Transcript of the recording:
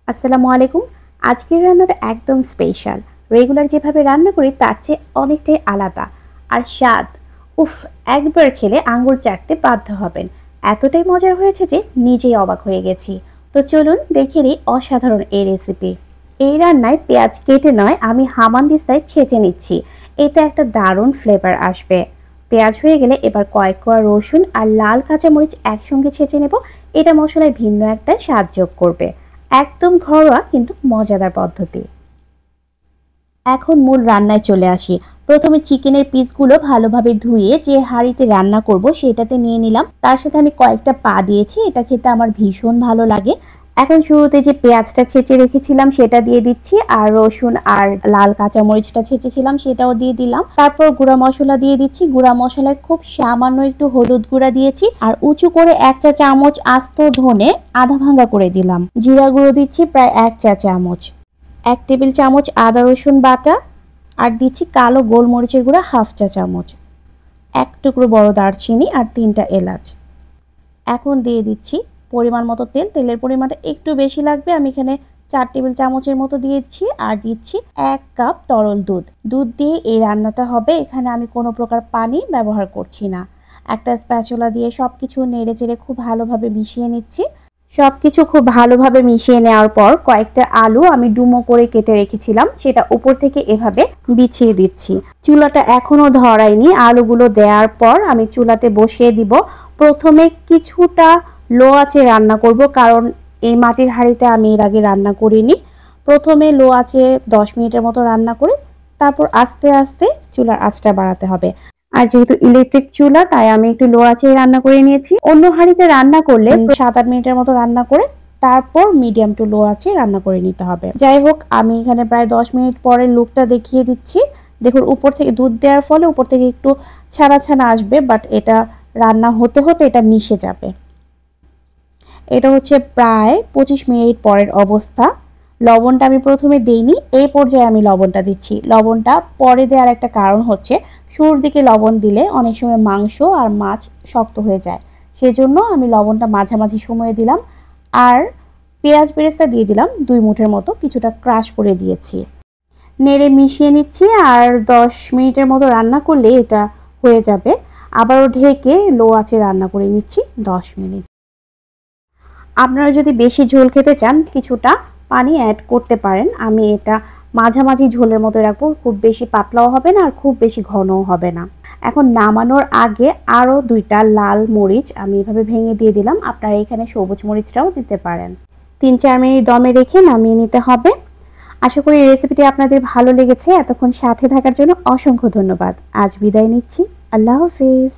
আসসালামু আলাইকুম। আজকের রান্নাটা একদম স্পেশাল। রেগুলার যেভাবে রান্না করি তার চেয়ে অনেকটাই আলাদা। আর স্বাদ, উফ, একবার খেলে আঙ্গুল চাটতে বাধ্য হবেন। এতটাই মজার হয়েছে যে নিজেই অবাক হয়ে গেছি। তো চলুন দেখে নিই অসাধারণ এই রেসিপি। এই রান্নায় পেঁয়াজ কেটে নয়, আমি হামানদিস্তায় ছেঁচে নিচ্ছি। এতে একটা দারুণ ফ্লেভার আসবে। পেঁয়াজ হয়ে গেলে এবার কয়েক কোয়া রসুন আর লাল কাঁচামরিচ একসঙ্গে ছেঁচে নেব। এটা মশলায় ভিন্ন একটা স্বাদ যোগ করবে। একদম ঘরোয়া কিন্তু মজাদার পদ্ধতি। এখন মূল রান্নায় চলে আসি। প্রথমে চিকেনের পিসগুলো ভালোভাবে ধুয়ে যে হাঁড়িতে রান্না করব সেটাতে নিয়ে নিলাম। তার সাথে আমি কয়েকটা পা দিয়েছি, এটা খেতে আমার ভীষণ ভালো লাগে। এখন শুরুতে যে পেঁয়াজটা ছেঁচে রেখেছিলাম সেটা দিয়ে দিচ্ছি, আর রসুন আর লাল কাঁচামরিচটা ছেঁচেছিলাম সেটাও দিয়ে দিলাম। তারপর গুঁড়া মশলা দিয়ে দিচ্ছি। গুঁড়া মশলায় খুব সামান্য একটু হলুদ গুঁড়া দিয়েছি, আর উঁচু করে 1 চা চামচ আস্ত ধনে আধা ভাঙা করে দিলাম। জিরা গুঁড়ো দিচ্ছি প্রায় 1 চা চামচ। 1 টেবিল চামচ আদা রসুন বাটা, আর দিচ্ছি কালো গোলমরিচের গুঁড়া 1/2 চা চামচ, 1 টুকরো বড় দারচিনি আর 3টা এলাচ। এখন দিয়ে দিচ্ছি পরিমাণ মতো তেল। তেলের পরিমাণটা একটু বেশি লাগবে, আমি এখানে 4 টেবিল চামচের মতো দিয়েছি। আর দিচ্ছি 1 কাপ তরল দুধ। দুধ দিয়ে এই রান্নাটা হবে। এখানে আমি কোনো প্রকার পানি ব্যবহার করছি না। একটা স্প্যাচুলা দিয়ে সবকিছু নেড়ে চেড়ে খুব ভালোভাবে মিশিয়ে নিচ্ছি। সবকিছু খুব ভালোভাবে মিশিয়ে নেওয়ার পর কয়েকটা আলু আমি ডুমো করে কেটে রেখেছিলাম সেটা উপর থেকে এভাবে বিছিয়ে দিচ্ছি। চুলাটা এখনো ধরাইনি। আলুগুলো দেওয়ার পর আমি চুলাতে বসিয়ে দিব। প্রথমে কিছুটা লো আঁচে রান্না করব, কারণ এই মাটির হাঁড়িতে আমি এর আগে রান্না করিনি। প্রথমে লো আঁচে 10 মিনিটের মতো রান্না করে তারপর আস্তে আস্তে চুলার আঁচটা বাড়াতে হবে। আর যেহেতু ইলেকট্রিক চুলা তাই আমি একটু লো আঁচে রান্না করে নিয়েছি। অন্য হাঁড়িতে রান্না করলে 7-8 মিনিটের মতো রান্না করে তারপর মিডিয়াম টু লো আঁচে রান্না করে নিতে হবে। যাই হোক, আমি এখানে প্রায় 10 মিনিট পরে লুকটা দেখিয়ে দিচ্ছি। দেখুন, উপর থেকে দুধ দেওয়ার ফলে উপর থেকে একটু ছানা ছানা আসবে, বাট এটা রান্না হতে হতে এটা মিশে যাবে। এটা হচ্ছে প্রায় 25 মিনিট পরের অবস্থা। লবণটা আমি প্রথমে দেইনি, এই পর্যায়ে আমি লবণটা দিচ্ছি। লবণটা পরে দেওয়ার একটা কারণ হচ্ছে শুরুর দিকে লবণ দিলে অনেক সময় মাংস আর মাছ শক্ত হয়ে যায়, সেজন্য আমি লবণটা মাঝামাঝি সময়ে দিলাম। আর পেঁয়াজ বেরেস্তা দিয়ে দিলাম 2 মুঠের মতো, কিছুটা ক্রাশ করে দিয়েছি। নেড়ে মিশিয়ে নিচ্ছি, আর 10 মিনিটের মতো রান্না করলে এটা হয়ে যাবে। আবারও ঢেকে লো আঁচে রান্না করে নিচ্ছি 10 মিনিট। আপনারা যদি বেশি ঝোল খেতে চান কিছুটা পানি অ্যাড করতে পারেন। আমি এটা মাঝামাঝি ঝোলের মতো রাখবো, খুব বেশি পাতলাও হবে না আর খুব বেশি ঘনও হবে না। এখন নামানোর আগে আরও 2টা লাল মরিচ আমি এভাবে ভেঙে দিয়ে দিলাম। আপনারা এখানে সবুজ মরিচটাও দিতে পারেন। 3-4 মিনিট দমে রেখে নামিয়ে নিতে হবে। আশা করি রেসিপিটি আপনাদের ভালো লেগেছে। এতক্ষণ সাথে থাকার জন্য অসংখ্য ধন্যবাদ। আজ বিদায় নিচ্ছি। আল্লাহ হাফেজ।